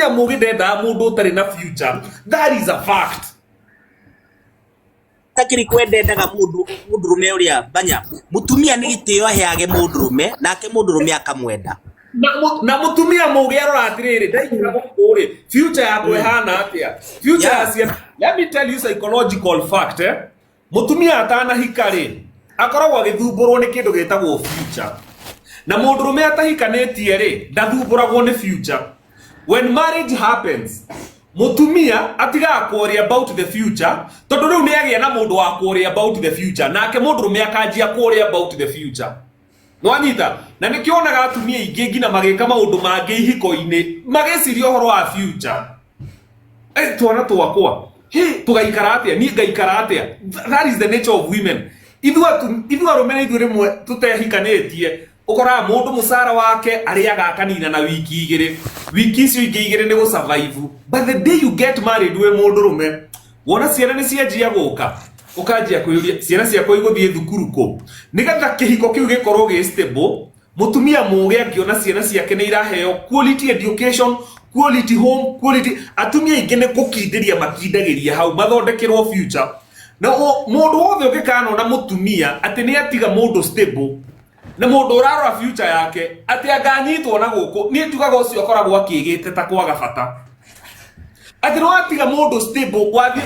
mutumia mugi ndenda mundu utari na future. That is a fact. Takiri kwendendaga mundurume uria banya mutumia ni gitio aheage mundurume nake mundurume akamwenda na mutumia mugi arora atiriri ndaikira gukuri future yako ehana atia future asia. Let me tell you psychological fact mutumia atana hikari akoragwo agithumburwo ni kindu gitagwo future na mundurume atahikanĩtie ri ndathumburagwo ni future. When marriage happens mutumia atiga kuoria about the future tondu riu ni agia na mundu wa kuoria about the future nake mundurume akanjia kuoria about the future. No anyita na nikionaga atumia ingi ngina magika maundu mangi ihiko-ini mageciria uhoro wa future. Twana twakwa tugaikara atia ni ngaikara atia. That is the nature of women. Ithu arume ithu rimwe tutehikanĩtie ukora mundu musara wake ariaga kanina na wiki igiri wiki icio ingi igiri ni go survive. But the day you get married we mundu rume wona ciana ni cianjia guka ukajia kuyuria ciana ciakwa iguthie thukuru ko nigatha kihiko kiu gikorwo gi stable. Mutumia muge akiona ciana ciake ni iraheo quality education, quality home, quality atumia ingi ni gukindiria makindagiria hau mathondekirwo future. Na mundu wothe ukikana na mutumia ati ni atiga mundu stable na mundu urarora future yake ati anganyitwo na guku ni tugaga ucio akoragwo akigite ta kwaga bata. Ati no atiga mundu stable wathi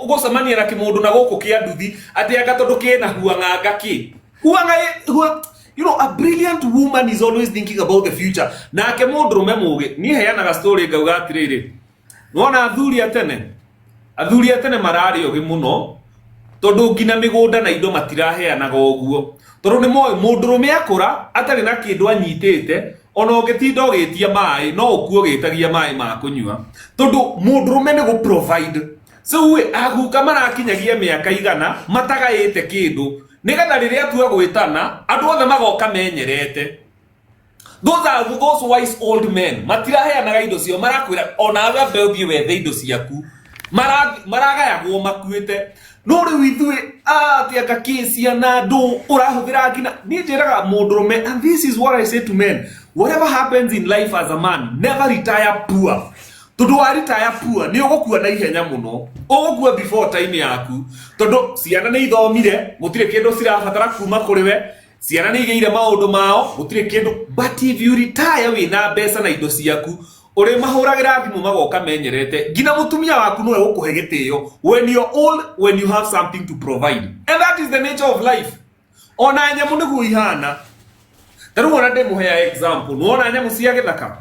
gucemania na kimundu na guku kia nduthi ati anga tondu kina huanganga ki huanga you know, a brilliant woman is always thinking about the future. Na ake mundu rume muge ni heanaga story ngauga atiriri nona athuri atene marari ogi muno tondu ngina migunda na indo matiraheanaga uguo tondu ni moyo mundu rume akura atari na kindu anyitite ona ugitinda ugitia mai no ukuo gitagia mai ma kunyua tondu mundu rume ni go provide. So we aguka marakinyagia miaka igana matagaite kindu nigatha riria atua gwitana andu othe magoka menyerete. Those wise old men matiraheanaga indo cio marakwira ona awe mbeubi wethe indo ciaku maragayagwo makuite. No riu ithue ati akakisia na ndu urahuthira ngina ni njiraga mundurume. And this is what I say to men, whatever happens in life as a man, never retire poor. Tondu wa retire poor ni ugukua na ihenya muno, ugukua before time yaku tondu ciana ni ithomire gutire kindu cirabatara kuma kuri we, ciana ni igeire maundu mao gutire kindu. But if you retire wina mbeca na indo ciaku uri mahuragira thimu magoka menyerete ngina mutumia waku no egukuhe gitio when you're old, when you have something to provide. And that is the nature of life. Ona nyamu nigu ihana taru wona ndemuhea example nona nyamu cia githaka.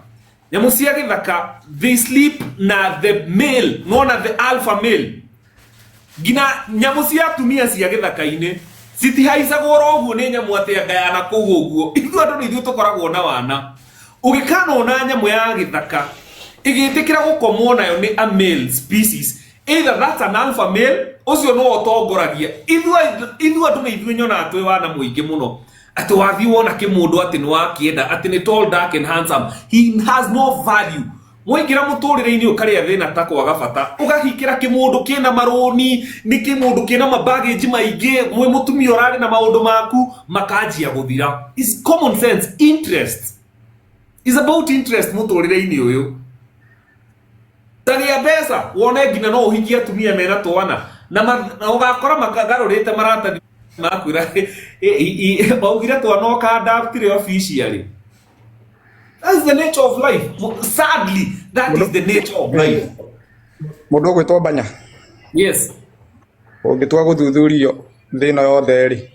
Nyamu cia githaka they sleep na the male, nona the alpha male. Ngina nyamu cia atumia cia githaka-ini citihaicagwo uguo ni nyamu atia ngayana kugu uguo. Ithu andu ni ithu tukoragwo na wana ugikana ona nyamu ya githaka igitikira gukomwo nayo ni a male species, either that's an alpha male ucio no otongoragia. Ithu andu ni ithu nyona atwe wana muingi muno ati wathi wona kimundu ati ni wakienda ati ni tall, dark and handsome. He has no value. Mwengira muturire-ini ukaria thina ta kwaga bata ugahikira kimundu kina maroni ni kimundu kina mabaggage maingi mwe mutumia urari na maundu maku makanjia guthira. Is common sense. Interest is about interest muturire-ini uyu. Tagia pesa wone ngina no uhikia atumia mena twana na ugakora makagarurite marata makwira baugira twana okadaftire officially. That's the nature of life. Sadly, that is the nature of life. Mundu gwitwa banya. Yes. Ungitwa guthuthurio thina yothe ri.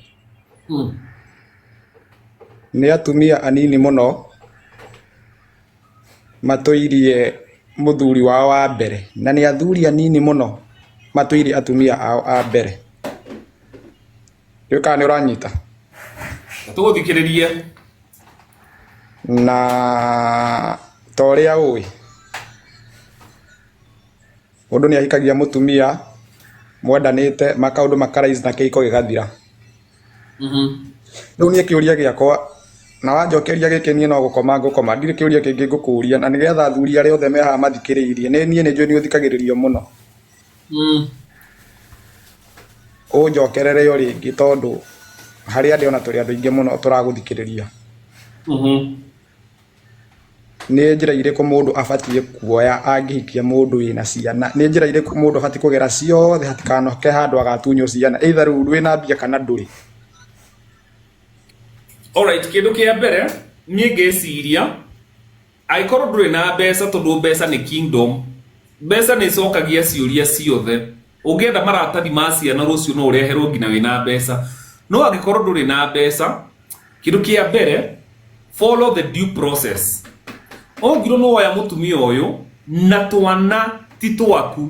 Ni atumia anini muno matuirie muthuri wao wa mbere na ni athuri anini muno matuirie atumia ao a mbere. Riu kana uranyita. Tuguthikiriria. Na toria ui mundu ni ahikagia mutumia mwendanite makaundu makaraiz na kihiko gigathira. Riu ni kiuria giakwa na wanjokeria gikenie no gukoma ndire kiuria kingi ngukuria na nigetha athuri aria othe meha mathikiriirie ni nie ni njui ni uthikagiririo muno. Unjokerere yo ringi tondu hari andi ona turi andu ingi muno turaguthikiriria. nä njä ra irä kå må ndå abatiä kuoya angähikia må ndå wä na ciana nä njä ra irä kå må ndå abatiä kå gera ciothe hatikanoke handå agatunywo ciana either rä u rwä na mbia kana ndå rä. Alright, kä ndå kä a mbere niä ngeciria angĩkorwo ndũrĩ na mbeca tondũ mbeca nĩ kingdom, mbeca nĩ cokagia ciũria ciothe. Ũngĩenda maratathi ma ciana rũciũ no ũreherwo nginya wĩna mbeca, no angĩkorwo ndũrĩ na mbeca, kĩndũ kĩa mbere follow the due process. Ongirwo no oya mũtumia ũyũ na twana ti twaku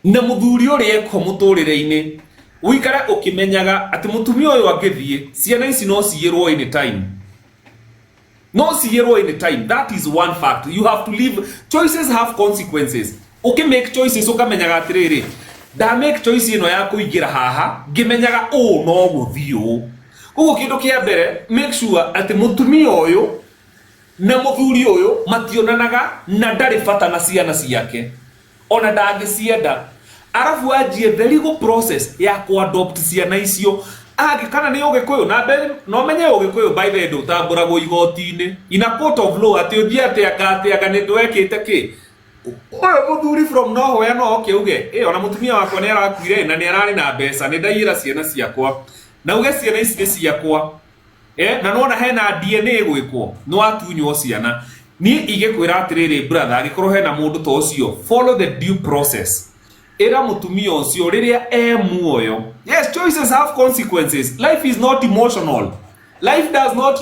na mũthuri ũrĩa eko mũtũrĩre-inĩ ũikare ũkĩmenyaga atĩ mũtumia ũyũ angĩthiĩ ciana ici no ciyĩrwo anytime. No ciyĩrwo anytime. That is one fact. You have to live. Choices have consequences. Okay, make choices ũkamenyaga atĩrĩrĩ, da make choice ĩno ya kũingĩra haha ngĩmenyaga no gũthiĩ. Koguo kĩndũ kĩa mbere, make sure atĩ mũtumia ũyũ na mũthuri ũyũ mationanaga na ndarĩ bata na ciana ciake ona ndangĩcienda. Arabu anjie the legal process ya ku-adopt ciana icio. Kana nĩ ũgĩkũyũ na mbere no menye ũgĩkũyũ by the way ndũtambũragwo igoti-inĩ in a court of law atĩ ũthiĩ atĩanga nĩ ndwekĩte kĩ. Ũyũ mũthuri from nowhere no oke uge ona mũtumia wakwa nĩ arakuire na nĩ ararĩ na mbeca nĩ ndaiyĩra ciana ciakwa na uge ciana ici nĩ ciakwa na nona hena DNA gwĩkwo no atunywo ciana. Niĩ igĩkwĩra atĩrĩrĩ brother, angĩkorwo hena mũndũ ta ũcio, follow the due process. Era mutumia ũcio rĩrĩa muoyo. Yes, choices have consequences. Life is not emotional. Life does not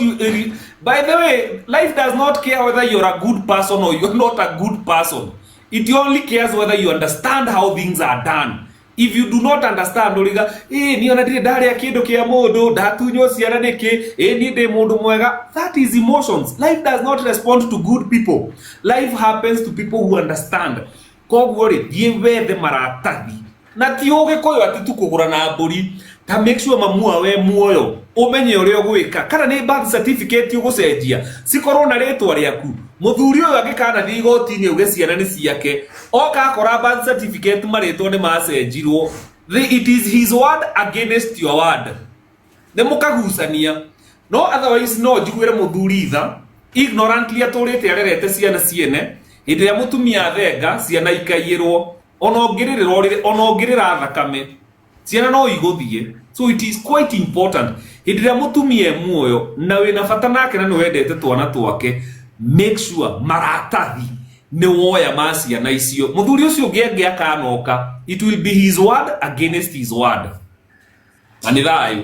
by the way, life does not care whether you're a good person or you're not a good person. It only cares whether you understand how things are done. If you do not understand, origa ni ona ndire ndarĩa kĩndũ kĩa mũndũ ndatunywo ciana nĩkĩ ni ndĩ mũndũ mwega, that is emotions. Life does not respond to good people. Life happens to people who understand. Koguo rĩ thiĩ wethe maratathi na ti ũgĩkũyũ atĩ tu kũgũra na mbũri. Ta make sure mamua we muoyo ũmenye ũrĩa ũgwĩka, kana nĩ birth certificate ũgũcenjia cikorwo na rĩtwa rĩaku. Mũthuri ũyũ angĩkanathiĩ igoti-inĩ uge ciana nĩ ciake, oka akora birth certificate marĩtwa nĩ macenjirwo, it is his word against your word. Nĩ mũkagucania. No otherwise no njiguĩre mũthuri tha ignorantly atũrĩte arerete ciana ciene. Hĩndĩ ĩrĩa mũtumia thenga ciana ikaiyĩrwo, ona ũngĩrĩra thakame ciana no igũthiĩ. So it is quite important. Hĩndĩ ĩrĩa mũtumia muoyo na wĩna bata nake na nĩ wendete twana twake, make sure maratathi nĩ woya ma ciana icio. Mũthuri ũcio ũngĩ akanoka, it will be his word against his word. Na nĩ thayũ.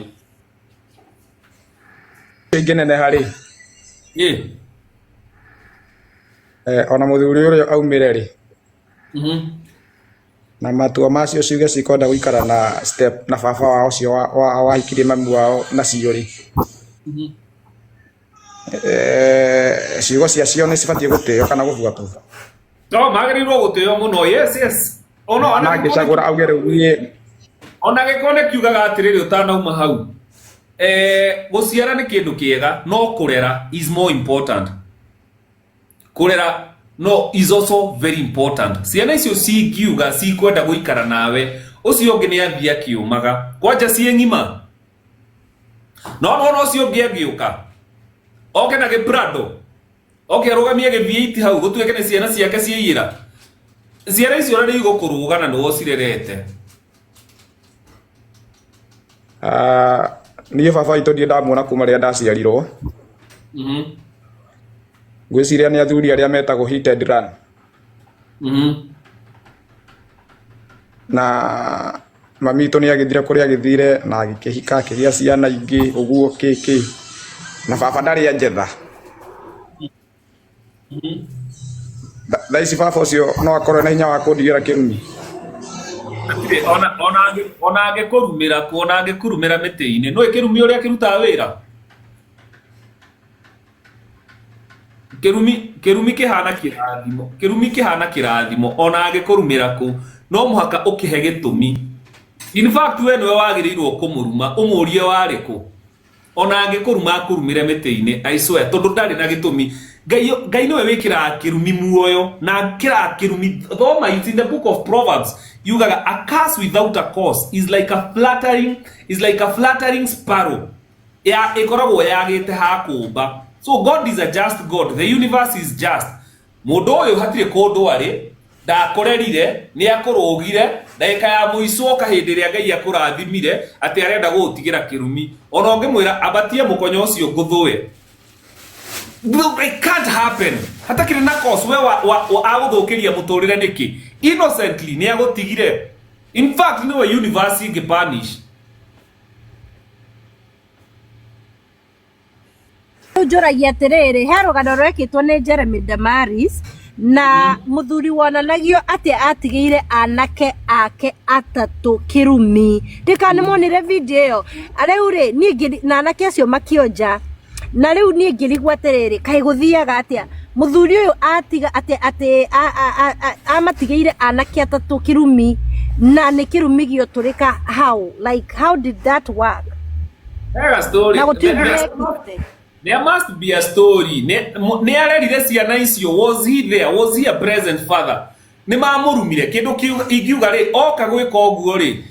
Nene harĩ ona mũthuri ũrĩa aumĩre rĩ na matua macio ciuge cikwenda gũikara na step na baba wao cio wahikirie mami wao nacio rĩ, ciugo ciacio nĩ cibatiĩ gũtĩo kana gũbuatwo? No, magĩrĩirwo gũtĩo mũno. Yes. Ona angĩcagũra auge rĩu niĩ ona gĩkone kiugaga atĩrĩrĩ ũtanauma hau. Gũciara nĩ kĩndũ kĩega, no kũrera is more important. Kũrera no is also very important. Ciana icio cingiuga cikwenda gũikara nawe, ũcio ũngĩ nĩ athiĩ akĩũmaga kwanja ciĩ ng'ima. No ũcio ũngĩ angĩũka oke na gĩprado oke arũgamie gĩthiĩti hau gũtuĩke nĩ ciana ciake ciaiyĩra. Ciana icio nĩ igũkũrũga na nĩwe ũcirerete. Niĩ baba witũ ndirĩ ndamuona kuma rĩrĩa ndaciarirwo. Ngwĩciria nĩ athuri arĩa metagwo hit and run. Na mami witũ nĩ agĩthire kũrĩa agĩthire na agĩkĩhika akĩgĩa ciana ingĩ ũguo kĩkĩ, na baba ndarĩ anjetha. Thaa ici baba ũcio no akorwo na hinya wa kũndigĩra kĩrumi. Ona angĩkũrumĩra kũ, ona angĩkũrumĩra mĩtĩ-inĩ, nĩ kĩrumi ũrĩa kĩrutaga wĩra. Kĩrumi kĩhana kĩrathimo ona angĩkũrumĩra kũ, no mũhaka ũkĩhe gĩtũmi. In fact we nĩwe wagĩrĩirwo kũmũruma ũmũrie warĩ kũ. Ona angĩkũruma akũrumĩre mĩtĩ-inĩ, I swear, tondũ ndarĩ na gĩtũmi. Ngai nĩwe wĩkĩraga kĩrumi muoyo na kĩraga kĩrumi. Thoma, it's in the book of Proverbs. Yugaga a curse without a cause is like a flattering sparrow. Ĩkoragwo yagĩte ha kũmba. So God is a just God. The universe is just. Mundu uyu hatire kundu ari ndakorerire ni akurugire ndaika ya muico kahindi ria Ngai akurathimire ati arenda gutigira kirumi ona ngimwira abatie mukonyo ucio nguthue. It can't happen. Hata kire na cause we wa aguthukiria muturire niki innocently ni agutigire. In fact no universe ingepunish. Njoragia atiriri he rugano rwekitwo ni Jeremy Damaris na muthuri wonanagio ati atigire anake ake atatu kirumi ndika nimonire video iyo ariu ri ni na anake acio makionja na riu ni ngirigwa atiriri kai guthiaga atia muthuri uyu atiga ati amatigire anake atatu kirumi na ni kirumi gio turika how did that work? There a story. There must be a story. Ne arerire ciana icio, was he there? Was he a present father? Ni mamurumire kindu igiuga ri oka gwika oguo ri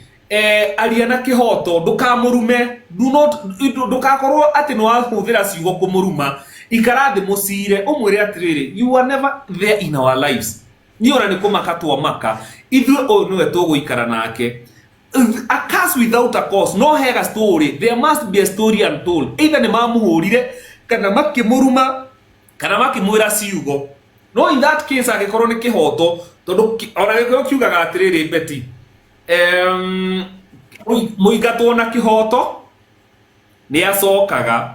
ariana kihoto ndukamurume ndukakorwo ati no ahuthira ciugo kumuruma ikarathi mucire umwire atiriri you are never there in our lives ni ora ni kumaka twamaka ithu o niwe tuguikara nake. A curse without a cause, no hega story. There must be a story untold. Either ni mamuhurire kana makimuruma kana makimwira ciugo. No, in that case agikorwo ni kihoto tondu ona gikoro kiugaga atiriri Betty muigatwo na kihoto ni acokaga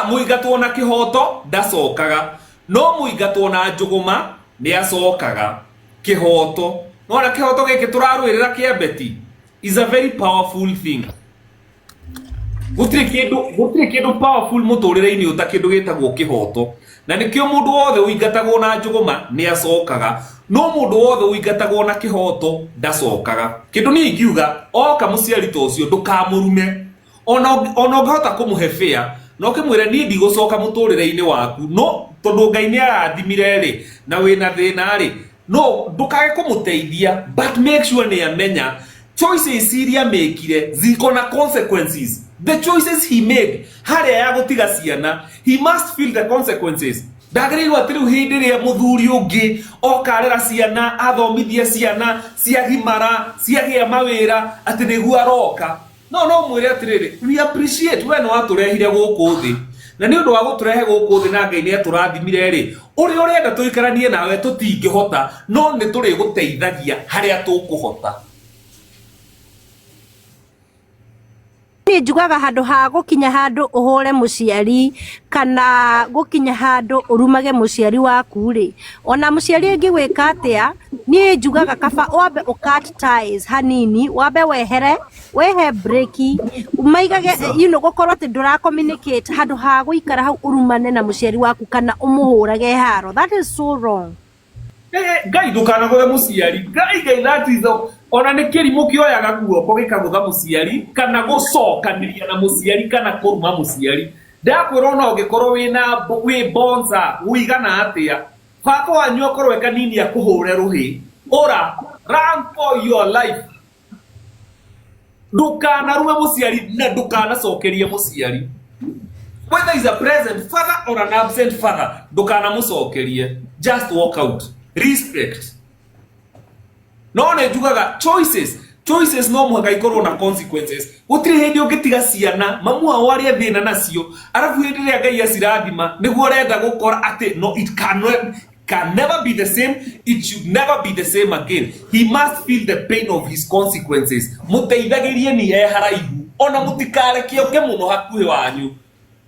muigatwo na kihoto ndacokaga no muigatwo na njuguma ni acokaga kihoto. No na kihoto giki turarwirira kia Betty is a very powerful thing. Gutire kindu powerful muturire-ini uta kindu gitagwo kihoto na nikio mundu wothe uingatagwo na njuguma ni acokaga no mundu wothe uingatagwo na kihoto ndacokaga. Kindu ni ingiuga oka muciari to ucio ndukamurume ona ngahota kumuhe fair no kimwire ni ndigucoka muturire-ini waku no tondu Ngai ni arathimire ri na wina thina ri no ndukage kumuteithia but make sure ni amenya choices iria mekire ziko na consequences. The choices he made haria ya gutiga ciana he must feel the consequences. Ndagiriirwo atiriu hindi ria muthuri ungi okarera ciana athomithia ciana ciagimara ciagia mawira ati niguo aroka no mwire atiriri we appreciate we no aturehire guku thi na ni undu wa guturehe guku thi na Ngai ni aturathimire ri uri urenda tuikaranie nawe tutingihota no ni turi guteithagia haria tukuhota. Ni njugaga handu ha gukinya handu uhure muciari kana gukinya handu urumage muciari waku ri ona muciari ngigwika atia ni njugaga kaba wambe ukat ties hanini wambe wehe breaki umaigage gukorwo ati ndura communicate handu ha guikara hau urumane na muciari waku kana umuhurage haro. That is so wrong. Ngai ndukana guthe muciari Ngai that is ona ni kirimu kioyaga guoko gikagutha muciari kana gucokaniria na muciari kana kuruma muciari. Ndakwira no ngikorwo wi bonza uigana atia baba wanyu okorwo kanini akuhure ruhi ora run for your life. Ndukana rume muciari na ndukana cokerie muciari whether is a present father or an absent father ndukana mucokerie. Just walk out. Respect. No ne njugaga choices no muhaka ikorwo na consequences. Gutire hindi ungitiga ciana mamu wao aria thina nacio arafu hindi ria Ngai acirathima niguo renda gukora ati no it can never be the same. It should never be the same again. He must feel the pain of his consequences. Muteithagirie ni haraihu ona mutikareke oke muno hakuhi wanyu.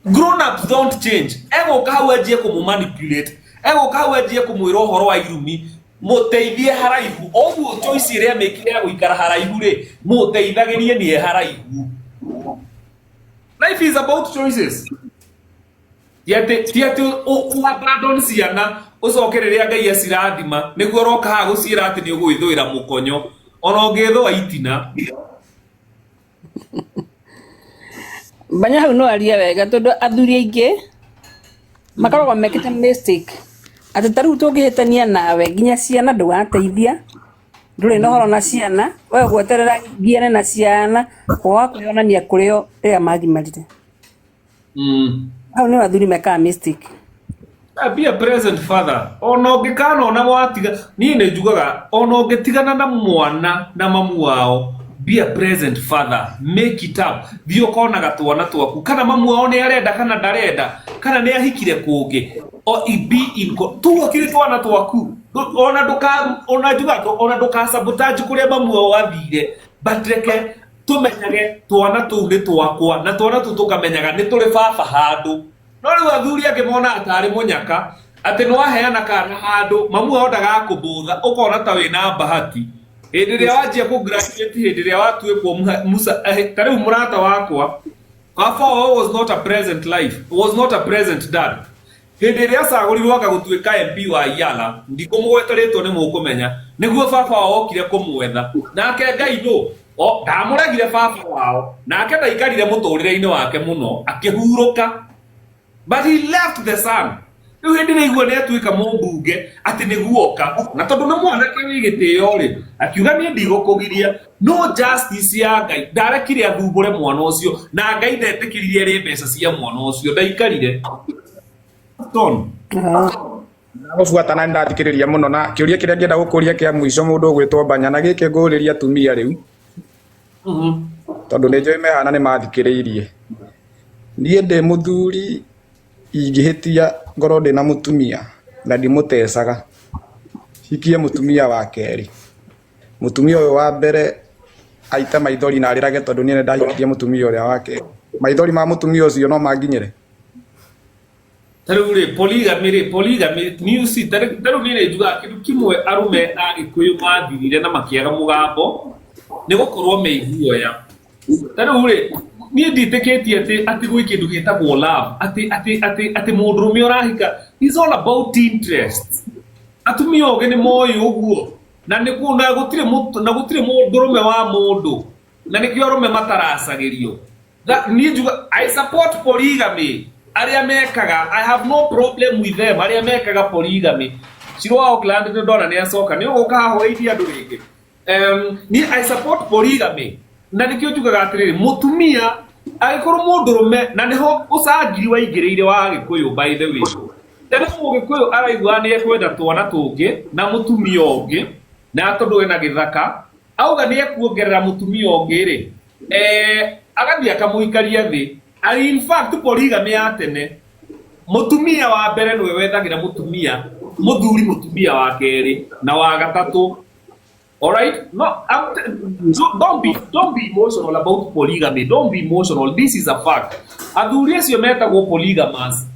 Grown ups don't change. Ego kahawajie kumanipulate. Ego kahawajie kumwira uhoro wa irumi muteithie haraihu oguo choice iria mekire ya guikara haraihu ri muteithagirie ni haraihu. Life is about choices. Tiate abandon ciana ucokereria Ngai acirathima niguo roka ha gucira ati ni ugwithuira mukonyo ona ungithwa itina. Banya hau no aria wega tondu athuri aingi makoragwo mekite mistake ati taru tungihitania nawe nginya ciana ndugateithia nduri no horo na ciana we gweterera ngiene na ciana kwa kuyonania kurio ria magimarire Hau ni athuri meka mistake. Be a present father. Ono ngikana ona watiga ni ne njugaga ono ngitigana na mwana na mamu wao. Be a present father. Make it up. Thio kona gatwana twaku kana mamu wao ne arenda kana ndarenda kana ne ahikire kungi o be in tu akire twana twaku ona njugaga ona nduka sabotage kuria mamu wao athire but reke tumenyage twana tu ni twakwa na twana tu tukamenyaga ni turi baba handu. No riu athuri akimona atari munyaka ati no aheana kana handu mamu wao ndagakubutha ukona ta wina bahati hindi ria wanjia ku graduate hindi ria watuikwo musa tariu murata wakwa baba was not a present life, was not a present dad. Hindi ria sagurirwo akagutuika MP wa Yala ndikumugwetaritwo ni mukumenya niguo baba wao okire kumwetha nake Ngai no o ndamuregire baba wao nake ndaikarire muturire-ini wake muno akihuruka. But he left the son. Riu hindi ni igua ni atuika mumbunge ati niguoka na tondu ni mwanake wi gitio ri akiuga ni ndigukugiria no justice ya Ngai ndarekire athumbure mwana ucio na Ngai ndetikiririe ri mbeca cia mwana ucio ndaikarire ton gubuatana ndathikiriria muno na kiuria kiria ngienda gukuria kia mwico mundu gwitwo Banya na gike nguriria atumia riu tondu ni njoi mehana ni mathikiriirie nie ndi muthuri ingihitia ngoro ndina mutumia na ndimutecaga hikie mutumia wa keri mutumia uyu wa mbere aita maithori na arirage tondu nie ndahikirie mutumia uria wake maithori ma mutumia ucio no manginyire tarure polygamy music taru ni njuga kindu kimwe arume a Gikuyu mathirire na makiaga mugambo ni gukorwo meiguoya tarure ni nditikitie ati gwi kindu gitagwo love ati mundurume urahika is all about interest atumia oge ni moyo uguo na nikuo na gutire mundurume wa mundu na nikio arume mataracagirio ni njuga I support polygamy aria mekaga I have no problem with them aria mekaga polygamy Shirwa Auckland ni ndona ni acoka ni uguka hoidia andu ringi ni I support polygamy na nikio njugaga atiriri mutumia agikoro mundurume na niho ucangiri waingiriire wa Gikuyu by the way tena Mugikuyu araigua ni ekwenda twana tungi na mutumia ungi na tondu ena githaka auga ni ekuongerera mutumia ungi ri agathia akamuikaria thi ali in fact polygamy ya tene mutumia wa mbere niwe wethagira mutumia muthuri mutumia wa keri na wa gatatu. All right, no, don't be emotional about polygamy. Don't be emotional. This is a fact. Athuri acio metagwo polygamous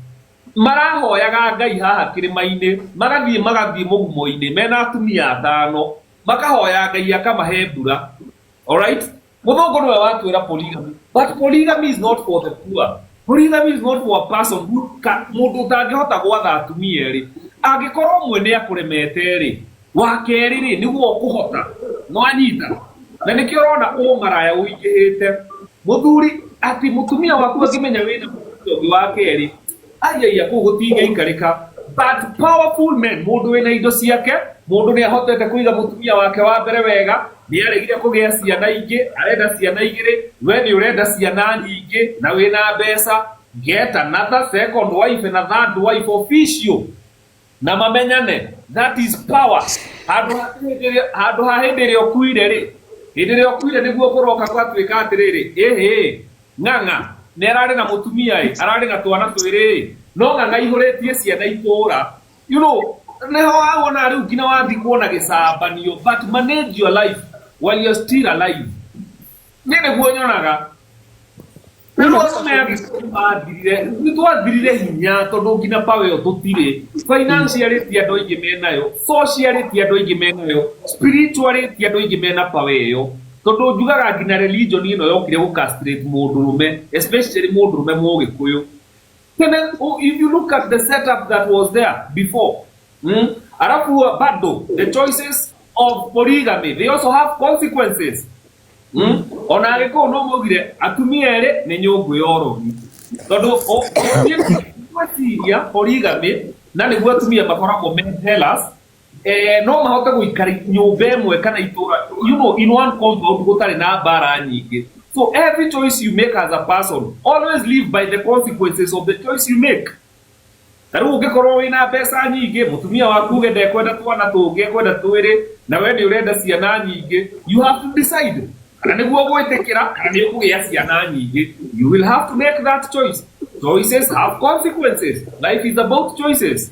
marahoyaga Ngai haha kirima-ini magathie mugumo-ini mena atumia atano makahoya Ngai akamahe mbura. All right, muthungu niwe watwira polygamy, but polygamy is not for the poor. Polygamy is not for a person who mundu utangihota gwatha atumia ri angikorwo mwe ni akuremete ri wakeri ri niguo kuhota no anyita na nikio rona umaraya uingihite muthuri ati mutumia waku akimenya wina mutumia wakeri ayaya kugutinga ikarika but powerful men mundu wina indo ciake mundu ni ahotete kuiga mutumia wake wa mbere wega ni aregire kugia ciana ingi arenda ciana igiri we ni urenda ciana nyingi na wina mbeca get another second wife and a third wife official na mamenyane. That is power. Handu ha hindi ria okuire ri hindi ria okuire niguo kuroka gwatuika atiriri ng'ang'a ni arari na mutumia arari na twana twiri no ng'ang'a ihuritie ciana itura you know neho wona riu ngina wathi kuona gicambanio but manage your life while you're still alive ni niguo nyonaga nitwathirire hinya tondu ngina pawe yo tutire financially ti andu aingi menayo socially ti andu aingi menayo spiritually ti andu aingi mena pawe yo tondu njugaga ngina religion ino yokire gu castrate mundurume especially mundurume mu Gikuyu. Then if you look at the setup that was there before arafu bado the choices of polygamy they also have consequences. Ona agiko no mugire atumia ere ni nyungu yoroni tondu Siria polygamy na niguo atumia makoragwo mentelas no mahote guikari nyumba imwe kana itura you know in one compound gutari na bara nyingi So every choice you make as a person, always live by the consequences of the choice you make. Taru ungikorwo wina mbeca nyingi, mutumia waku ugende kwenda twana tungi, kwenda twiri, na we ni urenda ciana nyingi, you have to decide. Kana niguo gwitikira, kana ni ukugia ciana nyingi. You will have to make that choice. Choices have consequences. Life is about choices.